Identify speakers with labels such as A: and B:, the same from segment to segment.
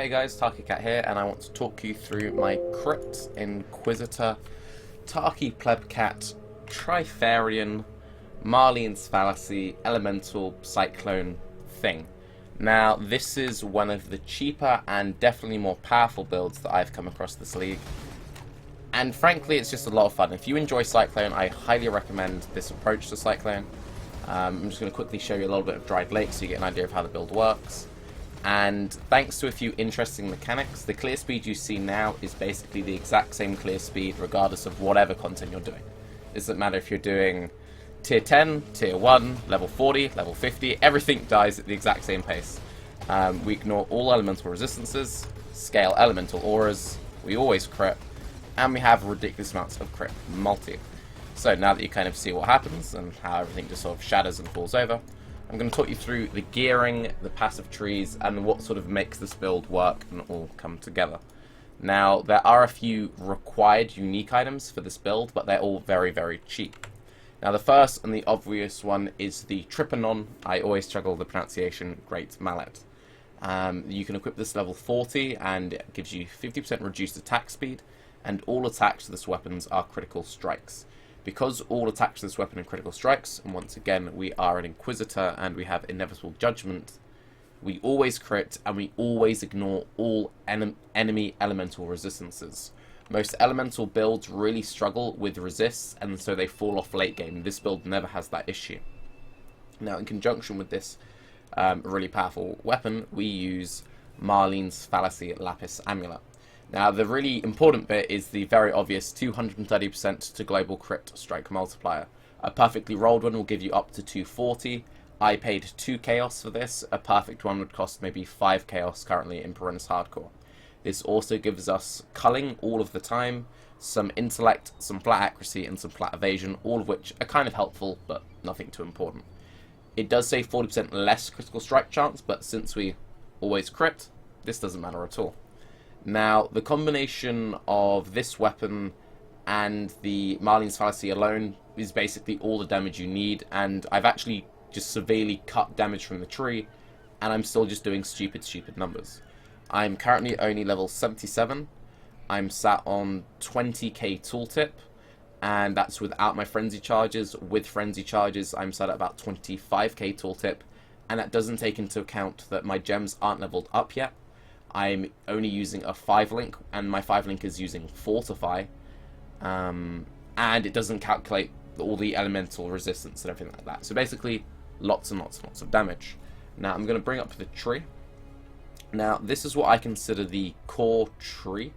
A: Hey guys, Tarke here, and I want to talk you through my Cyclone Inquisitor, Tarke Plebcat, Trypanon, Marlene's Fallacy, Elemental Cyclone thing. Now, this is one of the cheaper and definitely more powerful builds that I've come across this league. And frankly, it's just a lot of fun. If you enjoy Cyclone, I highly recommend this approach to Cyclone. I'm just going to quickly show you a little bit of Dried Lake so you get an idea of how the build works. And thanks to a few interesting mechanics, the clear speed you see now is basically the exact same clear speed regardless of whatever content you're doing. It doesn't matter if you're doing tier 10, tier 1, level 40, level 50, everything dies at the exact same pace. We ignore all elemental resistances, scale elemental auras, we always crit, and we have ridiculous amounts of crit multi. So now that you kind of see what happens and how everything just sort of shatters and falls over, I'm going to talk you through the gearing, the passive trees, and what sort of makes this build work and all come together. Now, there are a few required unique items for this build, but they're all very, very cheap. Now, the first and the obvious one is the Trypanon. I always struggle with the pronunciation, Great Mallet. You can equip this level 40, and it gives you 50% reduced attack speed, and all attacks to this weapons are critical strikes. Because all attacks to this weapon are critical strikes, and once again we are an Inquisitor and we have Inevitable Judgment, we always crit and we always ignore all enemy elemental resistances. Most elemental builds really struggle with resists, and so they fall off late game. This build never has that issue. Now, in conjunction with this really powerful weapon, we use Marlene's Fallacy Lapis Amulet. Now, the really important bit is the very obvious 230% to global crit strike multiplier. A perfectly rolled one will give you up to 240. I paid 2 chaos for this. A perfect one would cost maybe 5 chaos currently in Parentis Hardcore. This also gives us culling all of the time, some intellect, some flat accuracy, and some flat evasion, all of which are kind of helpful, but nothing too important. It does say 40% less critical strike chance, but since we always crit, this doesn't matter at all. Now, the combination of this weapon and the Marlene's Fallacy alone is basically all the damage you need, and I've actually just severely cut damage from the tree, and I'm still just doing stupid numbers. I'm currently only level 77, I'm sat on 20k tooltip, and that's without my frenzy charges. With frenzy charges, I'm sat at about 25k tooltip, and that doesn't take into account that my gems aren't leveled up yet. I'm only using a 5-link, and my 5-link is using Fortify, and it doesn't calculate all the elemental resistance and everything like that. So basically, lots and lots of damage. Now, I'm going to bring up the tree. Now, this is what I consider the core tree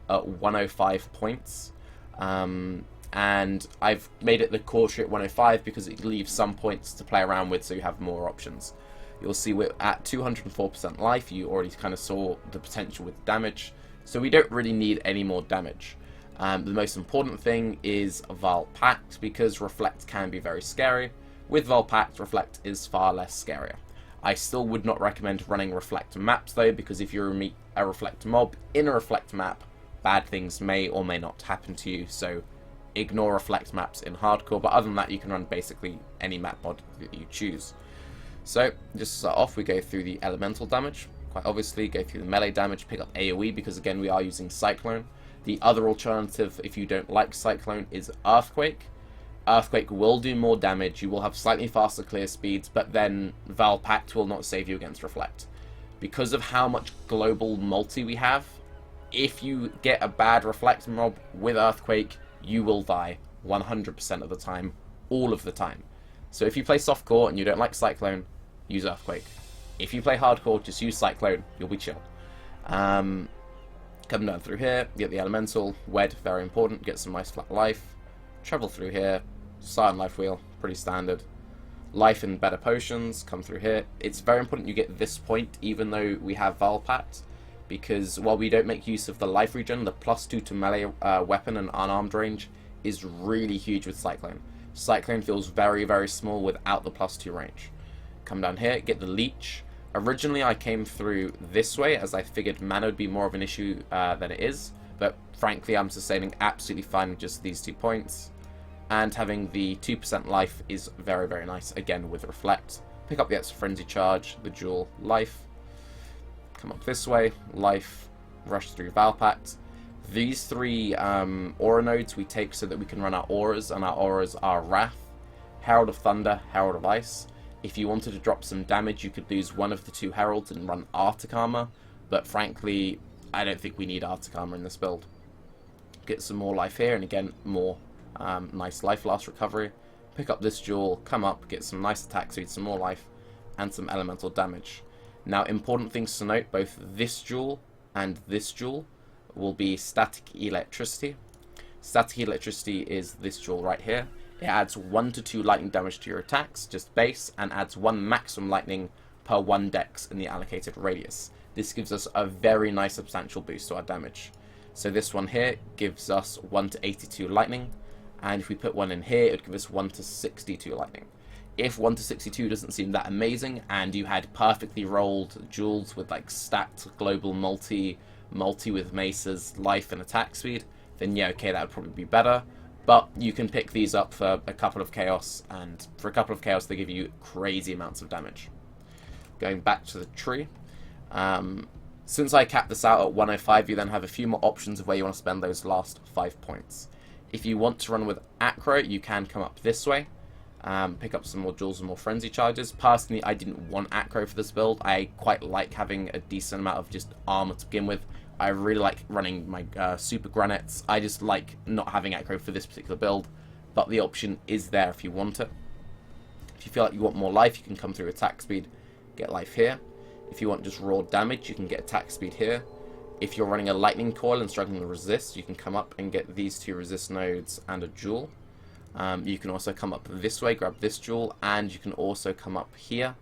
A: at 105 points, and I've made it the core tree at 105 because it leaves some points to play around with, so you have more options. You'll see we're at 204% life. You already kind of saw the potential with damage, so we don't really need any more damage. The most important thing is Val Pact, because Reflect can be very scary. With Val Pact, Reflect is far less scarier. I still would not recommend running Reflect maps though, because if you meet a Reflect mob in a Reflect map, bad things may or may not happen to you, so ignore Reflect maps in Hardcore, but other than that you can run basically any map mod that you choose. So, just to start off, we go through the elemental damage, quite obviously, go through the melee damage, pick up AoE, because again, we are using Cyclone. The other alternative, if you don't like Cyclone, is Earthquake. Earthquake will do more damage, you will have slightly faster clear speeds, but then Val Pact will not save you against Reflect. Because of how much global multi we have, if you get a bad Reflect mob with Earthquake, you will die 100% of the time, all of the time. So if you play softcore and you don't like Cyclone, use Earthquake. If you play hardcore, just use Cyclone, you'll be chill. Come down through here, get the elemental, wed, very important, get some nice flat life. Travel through here, start on life wheel, pretty standard. Life and better potions, come through here. It's very important you get this point, even though we have Val Pact, because while we don't make use of the life regen, the +2 to melee weapon and unarmed range is really huge with Cyclone. Cyclone feels very, very small without the +2 range. Come down here, get the leech. Originally I came through this way as I figured mana would be more of an issue than it is, but frankly I'm sustaining absolutely fine with just these 2 points. And having the 2% life is very, very nice, again with Reflect. Pick up the extra frenzy charge, the dual life. come up this way, life, rush through Valpact. These 3 aura nodes we take so that we can run our auras, and our auras are Wrath, Herald of Thunder, Herald of Ice. If you wanted to drop some damage, you could lose one of the 2 heralds and run Arctic Armor, but frankly, I don't think we need Arctic Armor in this build. Get some more life here, and again, more nice life loss recovery. Pick up this jewel, come up, get some nice attack speed, some more life, and some elemental damage. Now, important things to note, both this jewel and this jewel will be static electricity. Static electricity is this jewel right here. It adds 1 to 2 lightning damage to your attacks, just base, and adds 1 maximum lightning per 1 dex in the allocated radius. This gives us a very nice substantial boost to our damage. So this one here gives us 1 to 82 lightning, and if we put one in here, it would give us 1 to 62 lightning. If 1 to 62 doesn't seem that amazing, and you had perfectly rolled jewels with like stacked global multi with maces, life, and attack speed, then yeah, okay, that would probably be better. But you can pick these up for a couple of chaos, and for a couple of chaos they give you crazy amounts of damage. Going back to the tree, since I capped this out at 105, you then have a few more options of where you want to spend those last 5 points. If you want to run with Acro, you can come up this way, pick up some more jewels and more frenzy charges. Personally, I didn't want Acro for this build. I quite like having a decent amount of just armor to begin with. I really like running my super granites. I just like not having Acro for this particular build, but the option is there if you want it. If you feel like you want more life, you can come through attack speed, get life here. If you want just raw damage, you can get attack speed here. If you're running a lightning coil and struggling to resist, you can come up and get these 2 resist nodes and a jewel. You can also come up this way, grab this jewel, and you can also come up here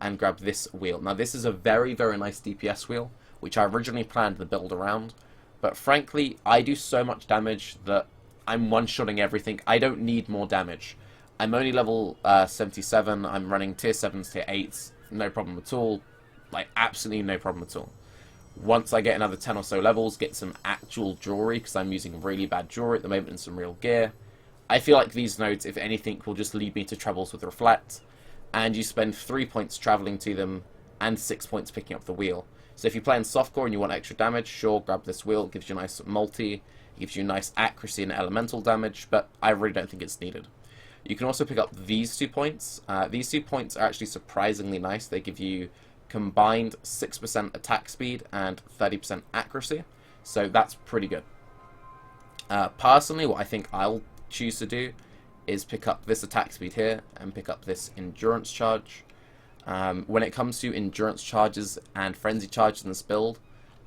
A: and grab this wheel. Now this is a very, very nice DPS wheel, which I originally planned the build around, but frankly, I do so much damage that I'm one-shotting everything. I don't need more damage. I'm only level 77, I'm running tier 7s, tier 8s, no problem at all. Like, absolutely no problem at all. Once I get another 10 or so levels, get some actual jewelry, because I'm using really bad jewelry at the moment and some real gear, I feel like these nodes, if anything, will just lead me to Troubles with Reflect, and you spend 3 points travelling to them, and 6 points picking up the wheel. So if you play in softcore and you want extra damage, sure, grab this wheel, it gives you a nice multi, it gives you nice accuracy and elemental damage, but I really don't think it's needed. You can also pick up these 2 points. These 2 points are actually surprisingly nice. They give you combined 6% attack speed and 30% accuracy, so that's pretty good. Personally, what I think I'll choose to do is pick up this attack speed here and pick up this endurance charge. When it comes to endurance charges and frenzy charges in this build,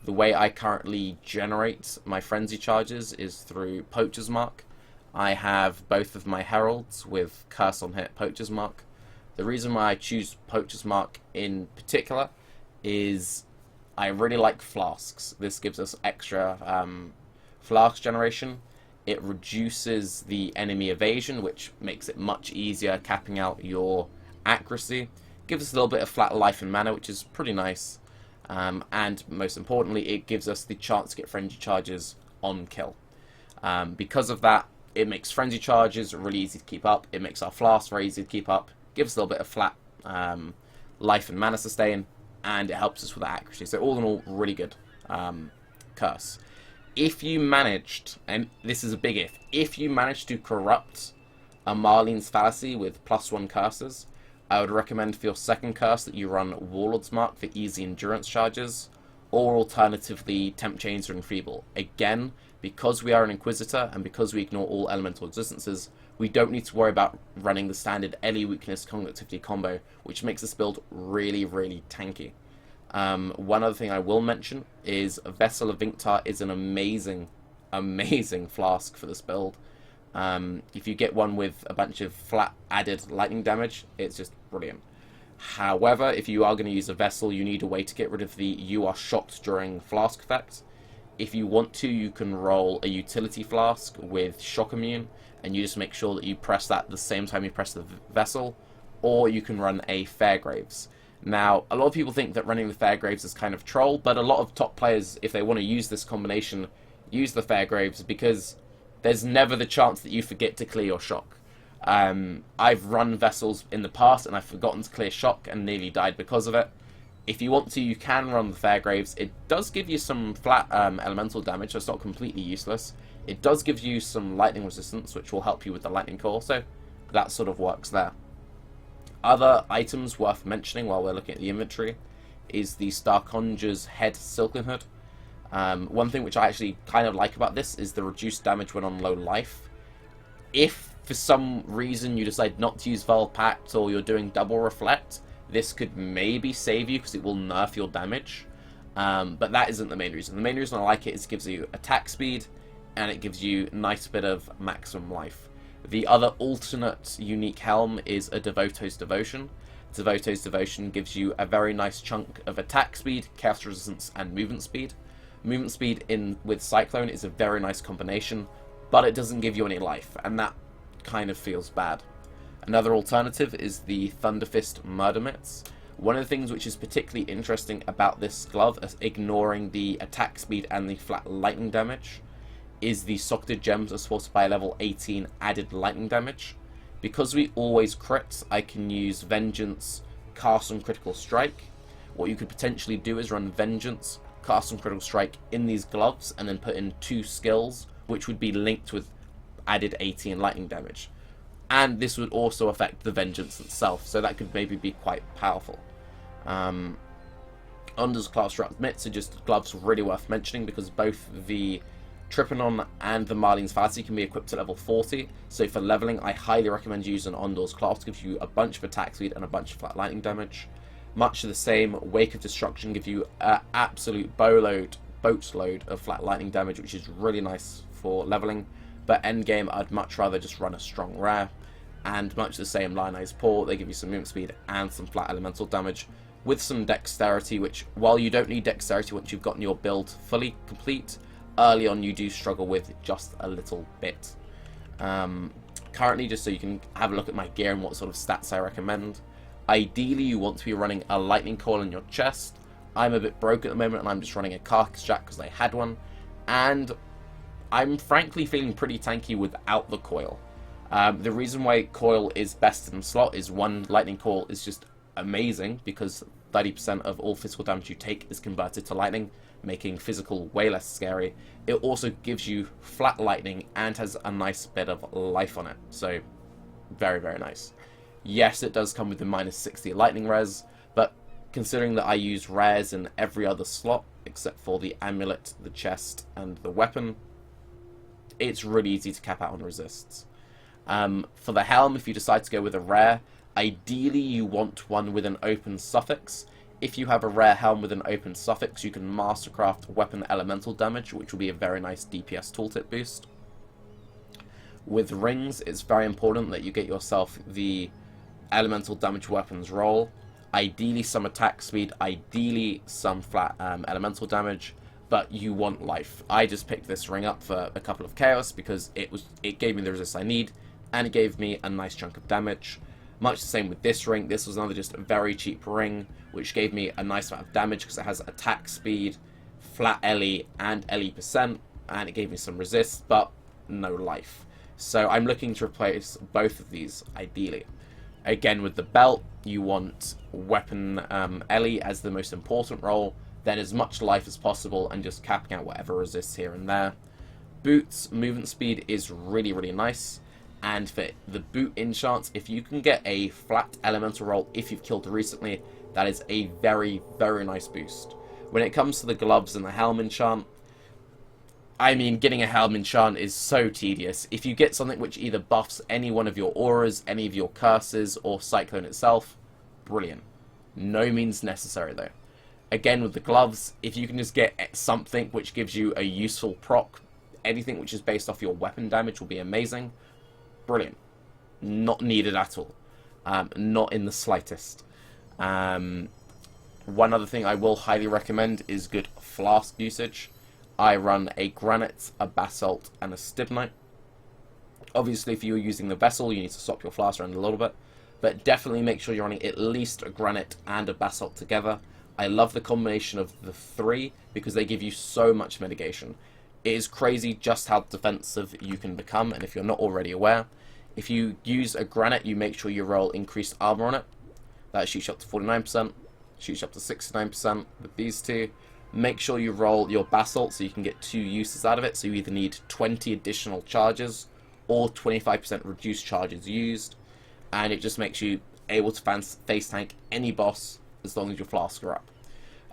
A: the way I currently generate my frenzy charges is through Poacher's Mark. I have both of my heralds with Curse on Hit Poacher's Mark. The reason why I choose Poacher's Mark in particular is I really like flasks. This gives us extra flask generation. It reduces the enemy evasion, which makes it much easier capping out your accuracy. Gives us a little bit of flat life and mana, which is pretty nice. And most importantly, it gives us the chance to get frenzy charges on kill. Because of that, it makes frenzy charges really easy to keep up. It makes our flasks very easy to keep up. Gives us a little bit of flat life and mana sustain, and it helps us with accuracy. So all in all, really good curse. If you managed, and this is a big if you managed to corrupt a Marlene's Fallacy with +1 curses, I would recommend for your second curse that you run Warlord's Mark for easy endurance charges, or alternatively Tempt Chains or Enfeeble. Again, because we are an Inquisitor and because we ignore all elemental existences, we don't need to worry about running the standard Ele weakness conductivity combo, which makes this build really, really tanky. One other thing I will mention is Vessel of Vinctar is an amazing, amazing flask for this build. If you get one with a bunch of flat added lightning damage, it's just brilliant. However, if you are going to use a vessel, you need a way to get rid of the you are shocked during flask effect. If you want to, you can roll a utility flask with shock immune, and you just make sure that you press that at the same time you press the vessel, or you can run a Fairgraves. Now, a lot of people think that running the Fairgraves is kind of troll, but a lot of top players, if they want to use this combination, use the Fairgraves because there's never the chance that you forget to clear your shock. I've run vessels in the past and I've forgotten to clear shock and nearly died because of it. If you want to, you can run the Fairgraves. It does give you some flat elemental damage, so it's not completely useless. It does give you some lightning resistance, which will help you with the lightning core, so that sort of works there. Other items worth mentioning while we're looking at the inventory is the Star Conjurer's Head Silken Hood. One thing which I actually kind of like about this is the reduced damage when on low life. If for some reason you decide not to use Vile Pact or you're doing double reflect, this could maybe save you because it will nerf your damage. But that isn't the main reason. The main reason I like it is it gives you attack speed and it gives you a nice bit of maximum life. The other alternate unique helm is a Devoto's Devotion. Devoto's Devotion gives you a very nice chunk of attack speed, chaos resistance, and movement speed. Movement speed with Cyclone is a very nice combination, but it doesn't give you any life, and that kind of feels bad. Another alternative is the Thunderfist Murder Mitts. One of the things which is particularly interesting about this glove, ignoring the attack speed and the flat lightning damage, is the Socketed Gems are supported by level 18 added lightning damage. Because we always crit, I can use Vengeance, cast on Critical Strike. What you could potentially do is run Vengeance, cast on Critical Strike in these gloves, and then put in 2 skills, which would be linked with added 18 lightning damage. And this would also affect the Vengeance itself, so that could maybe be quite powerful. Under's Class Struck Mitts are just gloves really worth mentioning because both the Trypanon and the Marlene's Fallacy can be equipped at level 40, so for leveling I highly recommend using Ondor's Class. It gives you a bunch of attack speed and a bunch of flat lightning damage. Much the same, Wake of Destruction gives you an absolute boatload of flat lightning damage, which is really nice for leveling, but endgame I'd much rather just run a strong rare. And much the same, Lionized Paw, they give you some movement speed and some flat elemental damage, with some dexterity, which while you don't need dexterity once you've gotten your build fully complete, early on you do struggle with just a little bit. Currently, just so you can have a look at my gear and what sort of stats I recommend, ideally you want to be running a lightning coil in your chest. I'm a bit broke at the moment and I'm just running a carcass jack because I had one, and I'm frankly feeling pretty tanky without the coil. The reason why coil is best in slot is one, lightning coil is just amazing because 30% of all physical damage you take is converted to lightning, making physical way less scary. It also gives you flat lightning and has a nice bit of life on it, so very, very nice. Yes, it does come with the minus 60 lightning res, but considering that I use rares in every other slot except for the amulet, the chest, and the weapon, it's really easy to cap out on resists. For the helm, if you decide to go with a rare, ideally you want one with an open suffix. If you have a rare helm with an open suffix, you can mastercraft weapon elemental damage, which will be a very nice DPS tooltip boost. With rings, it's very important that you get yourself the elemental damage weapons roll. Ideally some attack speed, ideally some flat elemental damage, but you want life. I just picked this ring up for a couple of chaos because it gave me the resist I need, and it gave me a nice chunk of damage. Much the same with this ring. This was another just very cheap ring, which gave me a nice amount of damage because it has attack speed, flat LE, and LE%, and it gave me some resist, but no life. So I'm looking to replace both of these, ideally. Again, with the belt, you want weapon LE as the most important role, then as much life as possible, and just capping out whatever resists here and there. Boots, movement speed is really, really nice. And for the boot enchants, if you can get a flat elemental roll if you've killed recently, that is a very, very nice boost. When it comes to the gloves and the helm enchant, I mean, getting a helm enchant is so tedious. If you get something which either buffs any one of your auras, any of your curses, or Cyclone itself, brilliant. No means necessary though. Again, with the gloves, if you can just get something which gives you a useful proc, anything which is based off your weapon damage will be amazing. Brilliant. Not needed at all. Not in the slightest. One other thing I will highly recommend is good Flask Usage. I run a Granite, a Basalt, and a Stibnite. Obviously, if you're using the Vessel, you need to swap your Flask around a little bit. But definitely make sure you're running at least a Granite and a Basalt together. I love the combination of the three because they give you so much mitigation. It is crazy just how defensive you can become, and if you're not already aware, if you use a Granite, you make sure you roll increased armor on it. That shoots you up to 49%. shoots you up to 69% with these two. Make sure you roll your Basalt so you can get 2 uses out of it. So you either need 20 additional charges or 25% reduced charges used. And it just makes you able to face tank any boss as long as your flasks are up.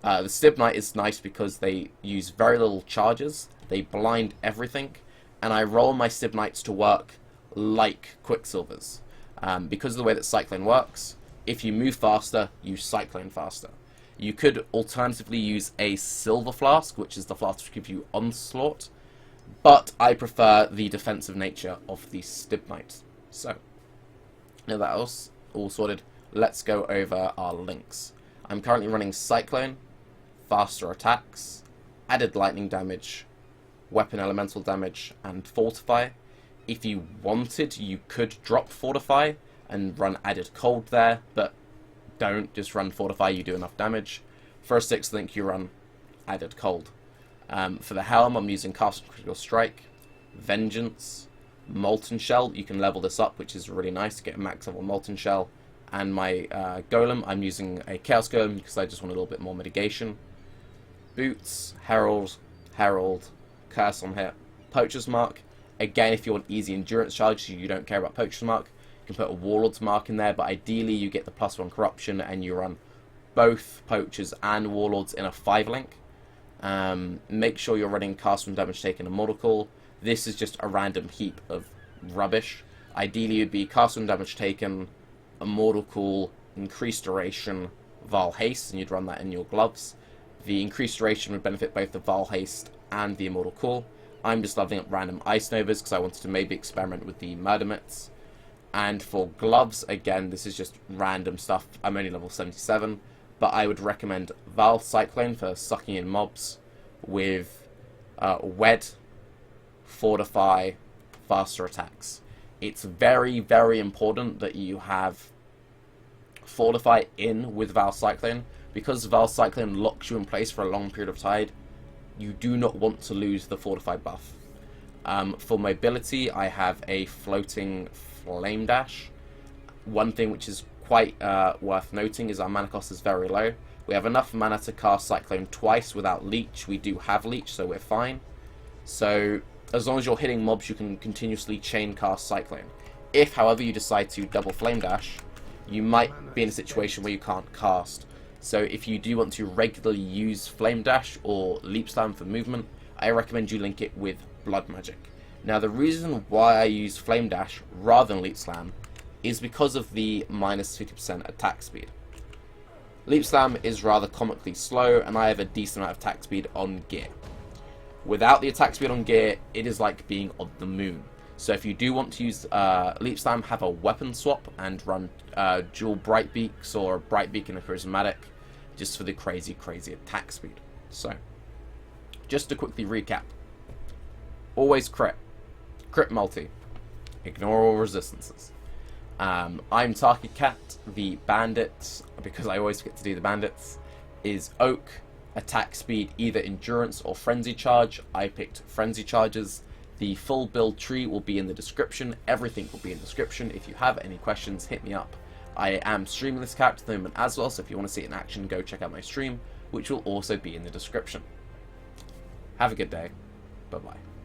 A: The Stib Knight is nice because they use very little charges. They blind everything. And I roll my Stib Knights to work like Quicksilvers. Because of the way that Cyclone works, if you move faster, you Cyclone faster. You could alternatively use a Silver Flask, which is the flask which gives you Onslaught, but I prefer the defensive nature of the Stib Knight. So, now that's all sorted, let's go over our links. I'm currently running Cyclone, faster attacks, added lightning damage, weapon elemental damage, and Fortify. If you wanted, you could drop Fortify and run added cold there, but don't just run Fortify, you do enough damage. For a 6th link, you run added cold. For the Helm, I'm using Cast and Critical Strike, Vengeance, Molten Shell. You can level this up, which is really nice to get a max level Molten Shell. And my Golem, I'm using a Chaos Golem because I just want a little bit more mitigation. Boots, Herald, Curse on Hit, Poacher's Mark. Again, if you want easy endurance charges, you don't care about Poacher's Mark, you can put a Warlord's Mark in there, but ideally you get the +1 corruption and you run both Poachers and Warlords in a 5 link. Make sure you're running Cast from Damage Taken and Mortal Call. This is just a random heap of rubbish. Ideally you'd be Cast from Damage Taken, a Mortal Call, Increased Duration, Val Haste, and you'd run that in your gloves. The Increased Duration would benefit both the Val Haste and the Immortal Call. I'm just leveling up random Ice Novas because I wanted to maybe experiment with the Murder Mitts. And for gloves, again, this is just random stuff. I'm only level 77, but I would recommend Val Cyclone for sucking in mobs with Wed, Fortify, faster attacks. It's very, very important that you have Fortify in with Val Cyclone, because Val Cyclone locks you in place for a long period of time. You do not want to lose the Fortify buff. For mobility, I have a floating Flame Dash. One thing which is quite worth noting is our mana cost is very low. We have enough mana to cast Cyclone twice without Leech. We do have Leech, so we're fine. So as long as you're hitting mobs, you can continuously chain cast Cyclone. If, however, you decide to double Flame Dash, you might be in a situation where you can't cast. So if you do want to regularly use Flame Dash or Leap Slam for movement, I recommend you link it with Blood Magic. Now the reason why I use Flame Dash rather than Leap Slam is because of the minus 50% attack speed. Leap Slam is rather comically slow, and I have a decent amount of attack speed on gear. Without the attack speed on gear, it is like being on the moon. So if you do want to use Leap Slam, have a weapon swap and run dual Bright Beaks or Bright Beak and a Prismatic, just for the crazy, crazy attack speed. So, just to quickly recap. Always crit. Crit multi. Ignore all resistances. I'm Tarke Cat. The Bandits, because I always forget to do the Bandits, is Oak. Attack speed, either Endurance or Frenzy Charge. I picked Frenzy Charges. The full build tree will be in the description. Everything will be in the description. If you have any questions, hit me up. I am streaming this character at the moment as well, so if you want to see it in action, go check out my stream, which will also be in the description. Have a good day. Bye-bye.